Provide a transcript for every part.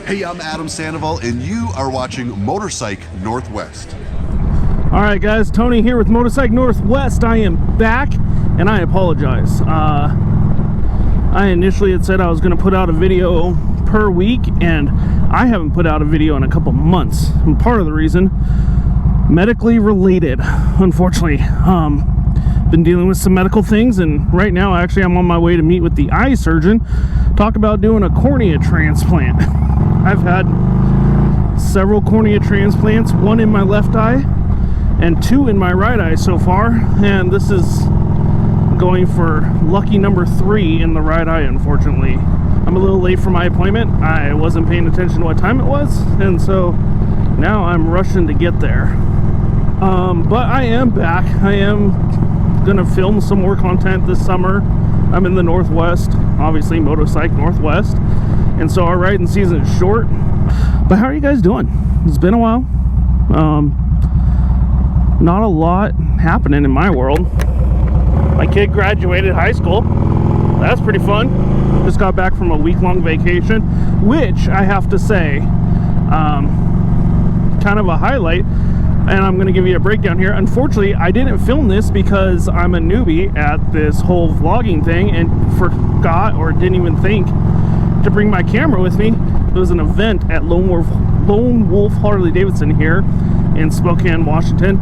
Hey, I'm Adam Sandoval, and you are watching Motorcycle Northwest. All right, guys, Tony here with Motorcycle Northwest. I am back, and I apologize. I initially had said I was going to put out a video per week, and I haven't put out a video in a couple months. And part of the reason, medically related, unfortunately. Been dealing with some medical things, and right now actually I'm on my way to meet with the eye surgeon, talk about doing a cornea transplant. I've had several cornea transplants, one in my left eye and two in my right eye so far, and this is going for lucky number 3 in the right eye. Unfortunately, I'm a little late for my appointment. I wasn't paying attention to what time it was, and so now I'm rushing to get there. But I am back. I am gonna film some more content this summer. I'm in the Northwest, obviously Motorcycle Northwest, and so our riding season is short. But how are you guys doing? It's been a while. Not a lot happening in my world. My kid graduated high school. That's pretty fun. Just got back from a week-long vacation, which I have to say, kind of a highlight. And I'm going to give you a breakdown here. Unfortunately, I didn't film this because I'm a newbie at this whole vlogging thing and forgot or didn't even think to bring my camera with me. There was an event at Lone Wolf Harley-Davidson here in Spokane, Washington.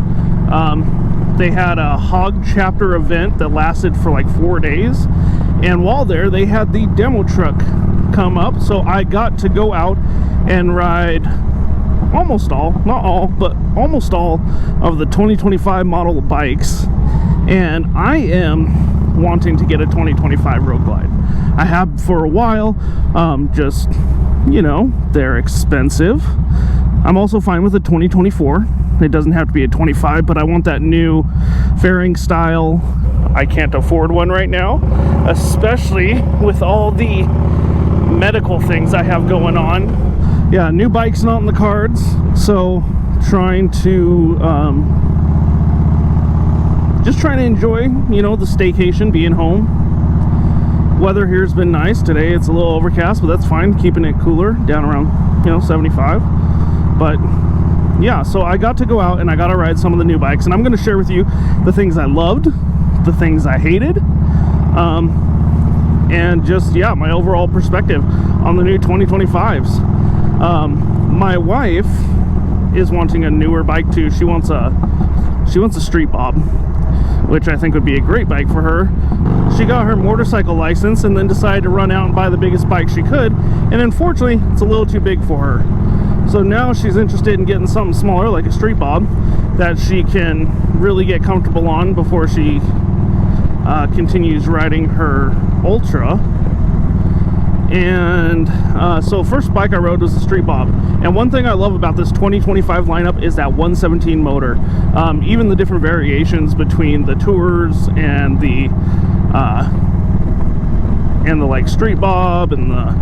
They had a hog chapter event that lasted for like 4 days. And while there, they had the demo truck come up. So I got to go out and ride almost all, not all, but almost all of the 2025 model bikes, and I am wanting to get a 2025 Road Glide. I have for a while, just, you know, they're expensive. I'm also fine with a 2024. It doesn't have to be a 25, but I want that new fairing style. I can't afford one right now, especially with all the medical things I have going on. Yeah, new bike's not in the cards, so trying to just trying to enjoy, you know, the staycation, being home. Weather here's been nice today. It's a little overcast, but that's fine, keeping it cooler, down around, you know, 75. But yeah, so I got to go out and I got to ride some of the new bikes, and I'm going to share with you the things I loved, the things I hated, and just, yeah, my overall perspective on the new 2025s. My wife is wanting a newer bike too. She wants a Street Bob, which I think would be a great bike for her. She got her motorcycle license and then decided to run out and buy the biggest bike she could, and unfortunately it's a little too big for her. So now she's interested in getting something smaller, like a Street Bob, that she can really get comfortable on before she continues riding her Ultra. And so first bike I rode was the Street Bob, and one thing I love about this 2025 lineup is that 117 motor. Even the different variations between the Tours and the like Street Bob and the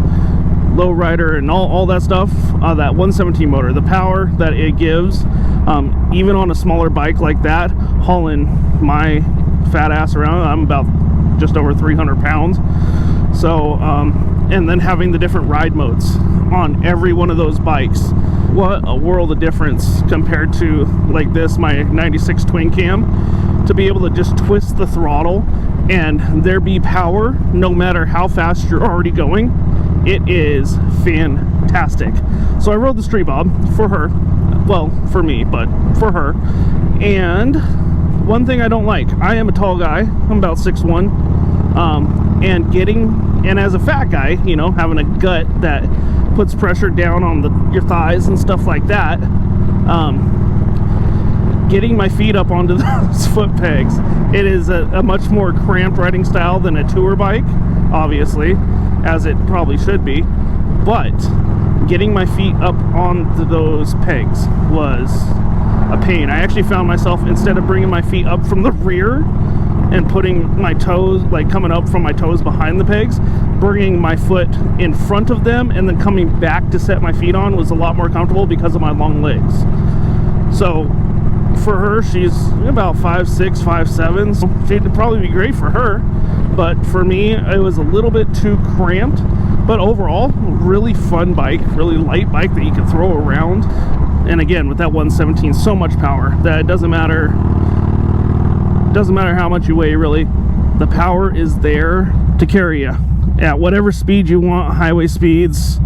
Lowrider and all that stuff, that 117 motor, the power that it gives, even on a smaller bike like that, hauling my fat ass around. I'm about just over 300 pounds. So, and then having the different ride modes on every one of those bikes. What a world of difference compared to like this, my 96 twin cam, to be able to just twist the throttle and there be power no matter how fast you're already going. It is fantastic. So I rode the Street Bob for her, well, for me, but for her. And one thing I don't like, I am a tall guy, I'm about 6'1", and as a fat guy, you know, having a gut that puts pressure down on your thighs and stuff like that, getting my feet up onto those foot pegs, it is a much more cramped riding style than a tour bike, obviously, as it probably should be, but getting my feet up onto those pegs was a pain. I actually found myself, instead of bringing my feet up from the rear and putting my toes, like coming up from my toes behind the pegs, bringing my foot in front of them and then coming back to set my feet on was a lot more comfortable because of my long legs. So for her. She's about 5'6", 5'7", so she'd probably be great for her. But for me, it was a little bit too cramped. But overall, really fun bike, really light bike that you can throw around. And again, with that 117, so much power that it doesn't matter how much you weigh, really. The power is there to carry you at whatever speed you want, highway speeds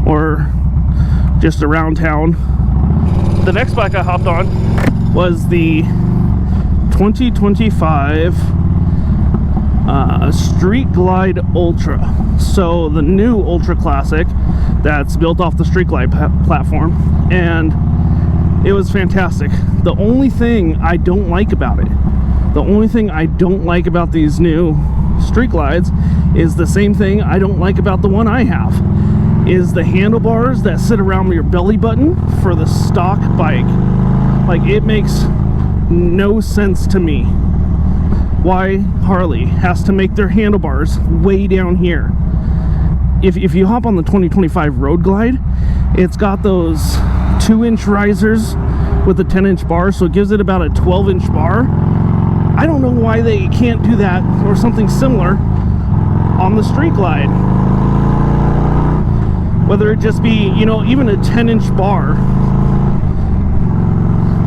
or just around town. The next bike I hopped on was the 2025 Street Glide Ultra. So the new Ultra Classic that's built off the Street Glide platform, and it was fantastic. The only thing I don't like about it, these new Street Glides, is the same thing I don't like about the one I have, is the handlebars that sit around your belly button for the stock bike. Like, it makes no sense to me why Harley has to make their handlebars way down here. If you hop on the 2025 Road Glide, it's got those 2-inch risers with a 10-inch bar, so it gives it about a 12-inch bar. I don't know why they can't do that or something similar on the Street Glide. Whether it just be, you know, even a 10-inch bar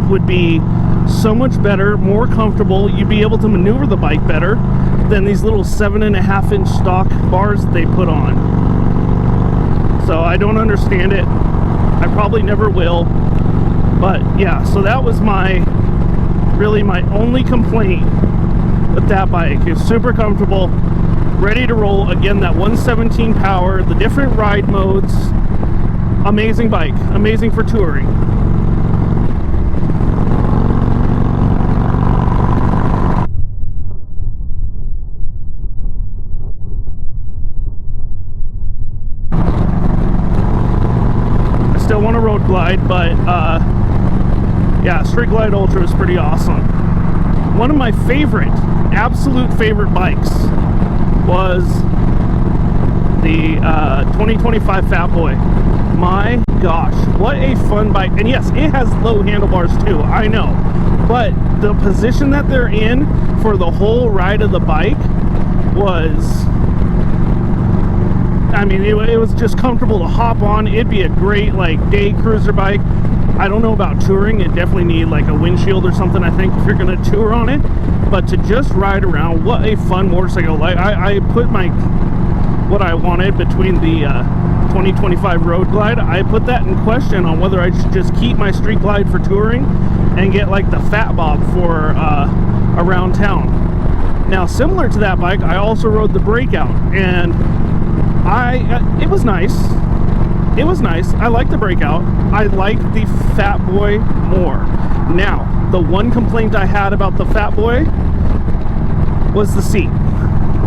would be so much better, more comfortable. You'd be able to maneuver the bike better than these little 7.5-inch stock bars that they put on. So I don't understand it. I probably never will. But yeah, so that was really my only complaint with that bike. It's super comfortable, ready to roll. Again, that 117 power, the different ride modes. Amazing bike, amazing for touring. Still want a Road Glide, but yeah, Street Glide Ultra is pretty awesome. One of my absolute favorite bikes was the 2025 Fat Boy. My gosh, what a fun bike. And yes, it has low handlebars too, I know, but the position that they're in for the whole ride of the bike was, I mean, it was just comfortable to hop on. It'd be a great like day cruiser bike. I don't know about touring. It definitely need like a windshield or something, I think, if you're gonna tour on it. But to just ride around, what a fun motorcycle. Like, I put what I wanted between the 2025 Road Glide. I put that in question on whether I should just keep my Street Glide for touring and get like the Fat Bob for around town. Now, similar to that bike, I also rode the Breakout, and it was nice. It was nice. I like the Breakout. I like the Fat Boy more. Now, the one complaint I had about the Fat Boy was the seat.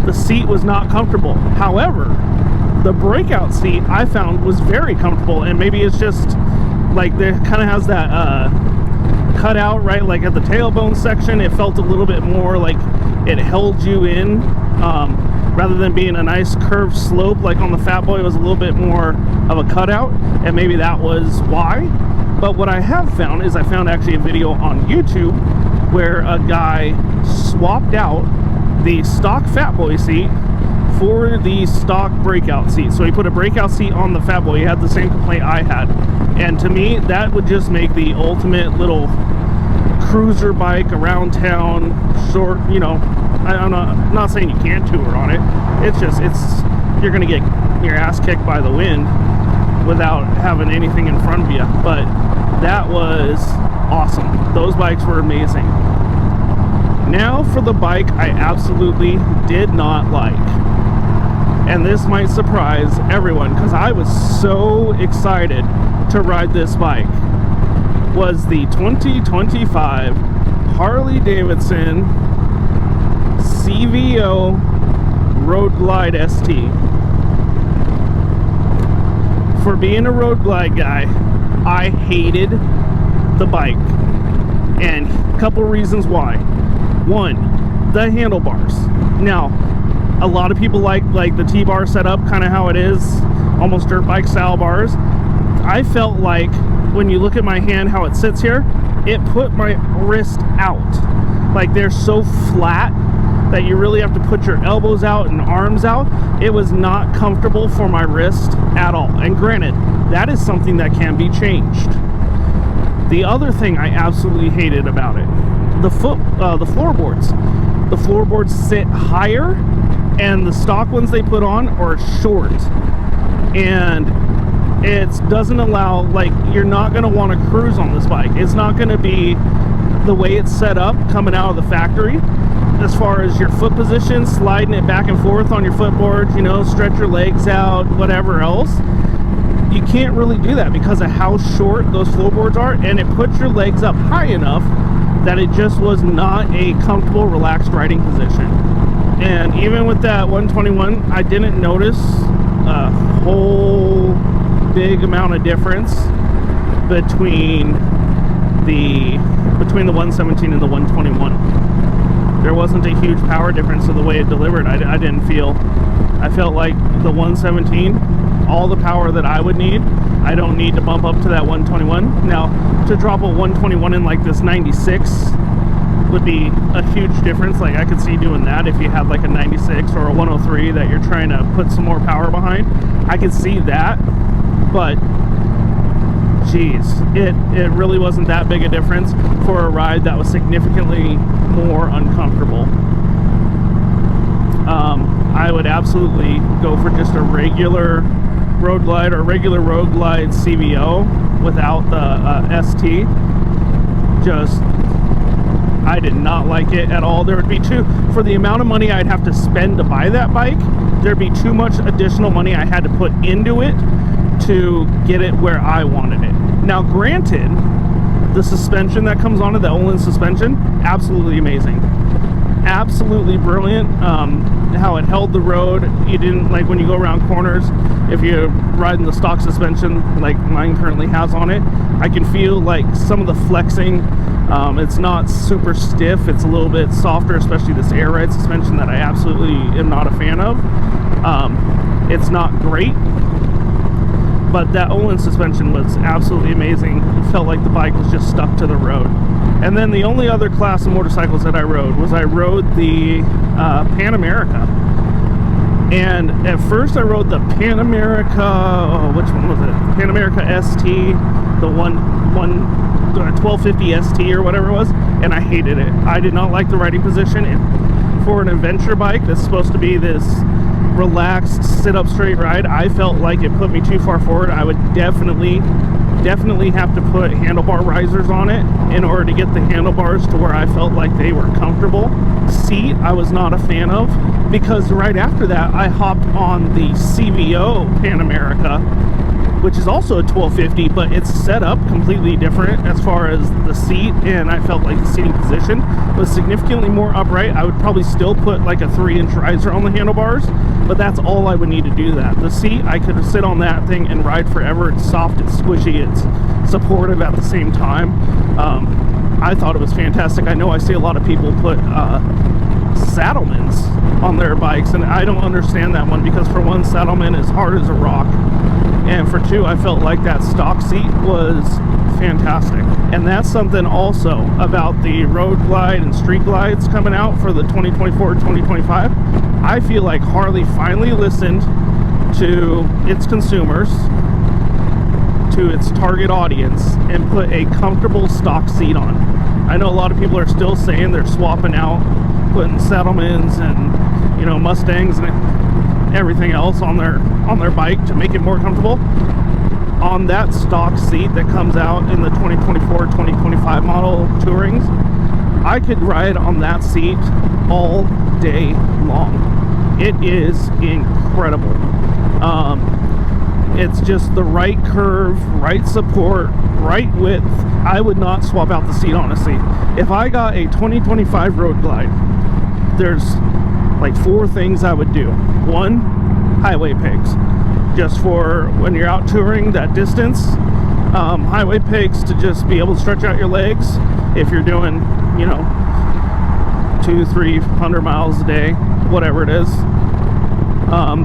The seat was not comfortable. However, the Breakout seat I found was very comfortable, and maybe it's just like it kind of has that cutout, right? Like at the tailbone section, it felt a little bit more like it held you in. Rather than being a nice curved slope like on the Fat Boy, it was a little bit more of a cutout, and maybe that was why. But what I have found is I found actually a video on YouTube where a guy swapped out the stock Fat Boy seat for the stock Breakout seat. So he put a Breakout seat on the Fat Boy. He had the same complaint I had, and to me that would just make the ultimate little cruiser bike around town. Short, you know, I'm not saying you can't tour on it. It's just, you're gonna get your ass kicked by the wind without having anything in front of you. But that was awesome. Those bikes were amazing. Now for the bike I absolutely did not like, and this might surprise everyone because I was so excited to ride this bike, was the 2025 Harley-Davidson CVO Road Glide ST. For being a Road Glide guy, I hated the bike, and a couple reasons why. One, the handlebars. Now, a lot of people like the T-bar setup, kind of how it is, almost dirt bike style bars. I felt like when you look at my hand, how it sits here, it put my wrist out. Like, they're so flat that you really have to put your elbows out and arms out. It was not comfortable for my wrist at all. And granted, that is something that can be changed. The other thing I absolutely hated about it, the floorboards. The floorboards sit higher, and the stock ones they put on are short. And it doesn't allow, like, you're not going to want to cruise on this bike. It's not going to be the way it's set up coming out of the factory, as far as your foot position, sliding it back and forth on your footboard, you know, stretch your legs out, whatever else. You can't really do that because of how short those floorboards are, and it puts your legs up high enough that it just was not a comfortable, relaxed riding position. And even with that 121, I didn't notice a whole big amount of difference between the 117 and the 121. There wasn't a huge power difference in the way it delivered. I didn't feel. I felt like the 117, all the power that I would need, I don't need to bump up to that 121. Now, to drop a 121 in like this 96 would be a huge difference. Like, I could see doing that if you had like a 96 or a 103 that you're trying to put some more power behind. I could see that, but geez, it really wasn't that big a difference for a ride that was significantly more uncomfortable. I would absolutely go for just a regular road glide or regular road glide CVO without the ST. Just, I did not like it at all. There would be for the amount of money I'd have to spend to buy that bike, there'd be too much additional money I had to put into it to get it where I wanted it. Now, granted, the suspension that comes on it, the Olin suspension, absolutely amazing. Absolutely brilliant. How it held the road. You didn't, like, when you go around corners, if you're riding the stock suspension like mine currently has on it, I can feel like some of the flexing. It's not super stiff. It's a little bit softer, especially this air ride suspension that I absolutely am not a fan of. It's not great, but that Olin suspension was absolutely amazing. It felt like the bike was just stuck to the road. And then the only other class of motorcycles that I rode the Pan America. And at first I rode the Pan America, which one was it? Pan America ST, the 1250 ST or whatever it was, and I hated it. I did not like the riding position. For an adventure bike that's supposed to be this relaxed, sit-up straight ride, I felt like it put me too far forward. I would definitely have to put handlebar risers on it in order to get the handlebars to where I felt like they were comfortable. Seat, I was not a fan of, because right after that, I hopped on the CVO Pan America, which is also a 1250, but it's set up completely different as far as the seat, and I felt like the seating position was significantly more upright. I would probably still put like a 3-inch riser on the handlebars, but that's all I would need to do that. The seat, I could sit on that thing and ride forever. It's soft, it's squishy, it's supportive at the same time. I thought it was fantastic. I know I see a lot of people put Saddlemans on their bikes, and I don't understand that one, because for one, Saddleman is hard as a rock, and for two, I felt like that stock seat was fantastic. And that's something also about the road glide and street glides coming out for the 2024-2025. I feel like Harley finally listened to its consumers, to its target audience, and put a comfortable stock seat on. I know a lot of people are still saying they're swapping out, putting Saddlemans and, you know, Mustangs and everything else on their bike to make it more comfortable. On that stock seat that comes out in the 2024-2025 model Tourings, I could ride on that seat all day long. It is incredible. It's just the right curve, right support, right width. I would not swap out the seat, honestly. If I got a 2025 Road Glide, there's like 4 things I would do. 1, highway pegs, just for when you're out touring that distance. Highway pegs to just be able to stretch out your legs if you're doing, you know, 200-300 miles a day, whatever it is.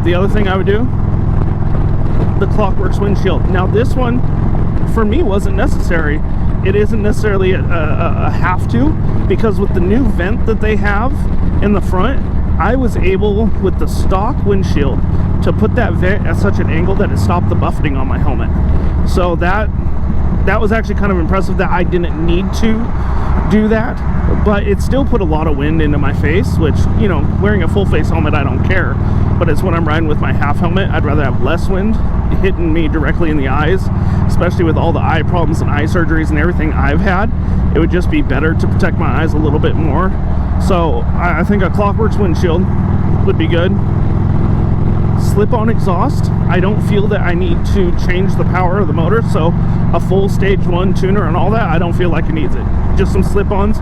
The other thing I would do, the Clockworks windshield. Now this one for me wasn't necessary. it isn't necessarily a have to, because with the new vent that they have in the front, I was able, with the stock windshield, to put that vent at such an angle that it stopped the buffeting on my helmet. So that was actually kind of impressive that I didn't need to do that, but it still put a lot of wind into my face, which, you know, wearing a full face helmet, I don't care. But it's when I'm riding with my half helmet, I'd rather have less wind hitting me directly in the eyes, especially with all the eye problems and eye surgeries and everything I've had. It would just be better to protect my eyes a little bit more. So I think a Clockworks windshield would be good. Slip-on exhaust, I don't feel that I need to change the power of the motor, so a full stage 1 tuner and all that, I don't feel like it needs it. Just some slip-ons.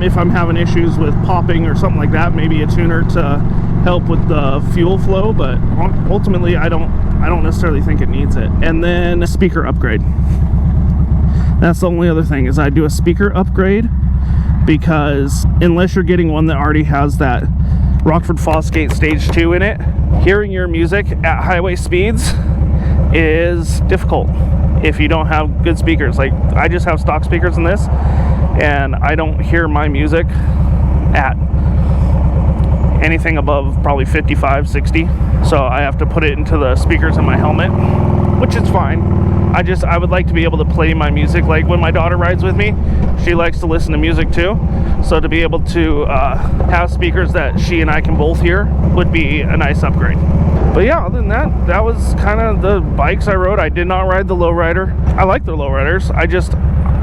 If I'm having issues with popping or something like that, maybe a tuner to help with the fuel flow, but ultimately I don't necessarily think it needs it. And then a speaker upgrade. That's the only other thing, is I do a speaker upgrade, because unless you're getting one that already has that Rockford Fosgate Stage 2 in it, hearing your music at highway speeds is difficult if you don't have good speakers. Like, I just have stock speakers in this, and I don't hear my music at anything above probably 55, 60. So I have to put it into the speakers in my helmet, which is fine. I would like to be able to play my music. Like, when my daughter rides with me, she likes to listen to music too. So to be able to have speakers that she and I can both hear would be a nice upgrade. But yeah, other than that, that was kind of the bikes I rode. I did not ride the lowrider. I like the lowriders.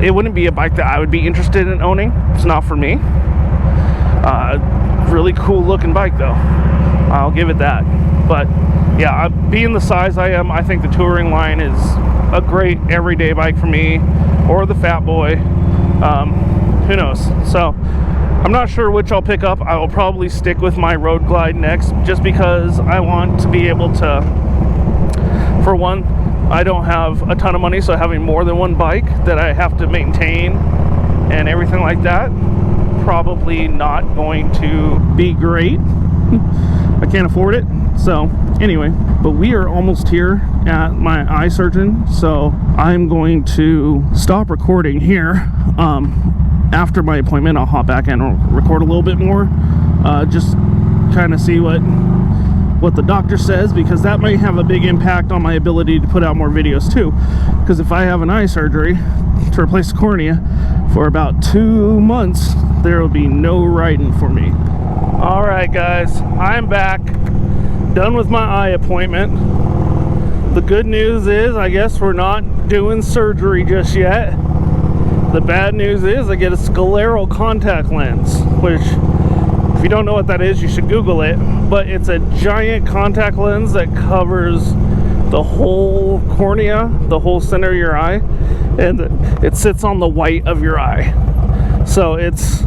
It wouldn't be a bike that I would be interested in owning. It's not for me. Really cool looking bike though. I'll give it that. But yeah, being the size I am, I think the touring line is a great everyday bike for me, or the Fat Boy. Who knows? So I'm not sure which I'll pick up. I will probably stick with my Road Glide next, just because I want to be able to, for one, I don't have a ton of money, so having more than one bike that I have to maintain and everything like that, probably not going to be great. I can't afford it. So anyway, but we are almost here at my eye surgeon, so I'm going to stop recording here. After my appointment, I'll hop back and record a little bit more, just kind of see what the doctor says, because that might have a big impact on my ability to put out more videos too. Because if I have an eye surgery to replace the cornea for about 2 months, there will be no riding for me. All right, guys, I'm back, done with my eye appointment. The good news is, I guess we're not doing surgery just yet. The bad news is I get a scleral contact lens, which, if you don't know what that is, you should Google it. But it's a giant contact lens that covers the whole cornea, the whole center of your eye, and it sits on the white of your eye. So it's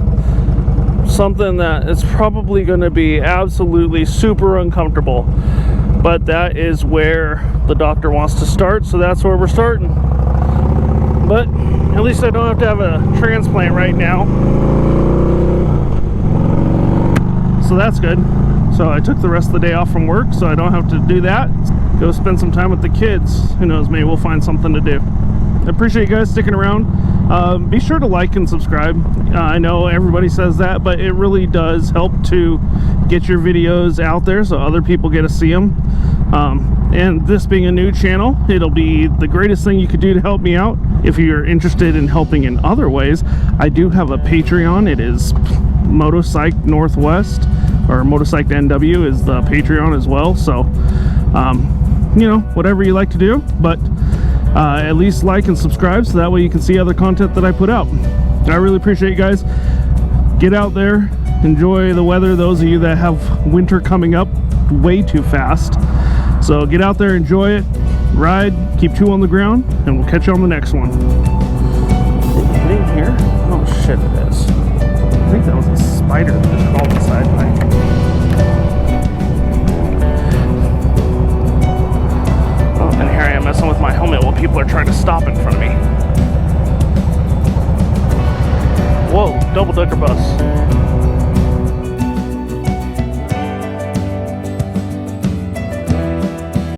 something that is probably going to be absolutely super uncomfortable, but that is where the doctor wants to start, so that's where we're starting. But at least I don't have to have a transplant right now, so that's good. So I took the rest of the day off from work, so I don't have to do that. Go spend some time with the kids. Who knows, maybe we'll find something to do. I appreciate you guys sticking around. Be sure to like and subscribe. I know everybody says that, but it really does help to get your videos out there so other people get to see them. And this being a new channel, it'll be the greatest thing you could do to help me out. If you're interested in helping in other ways, I do have a Patreon. It is Motorcycle Northwest, or Motorcycle NW is the Patreon as well. So, you know, whatever you like to do, but at least like and subscribe so that way you can see other content that I put out. I really appreciate you guys. Get out there, enjoy the weather, those of you that have winter coming up way too fast. So get out there, enjoy it, ride, keep two on the ground, and we'll catch you on the next one. Did it hit in here? Oh shit, it is. I think that was a spider that just crawled inside my... And here I am messing with my helmet while people are trying to stop in front of me. Whoa, double-decker bus.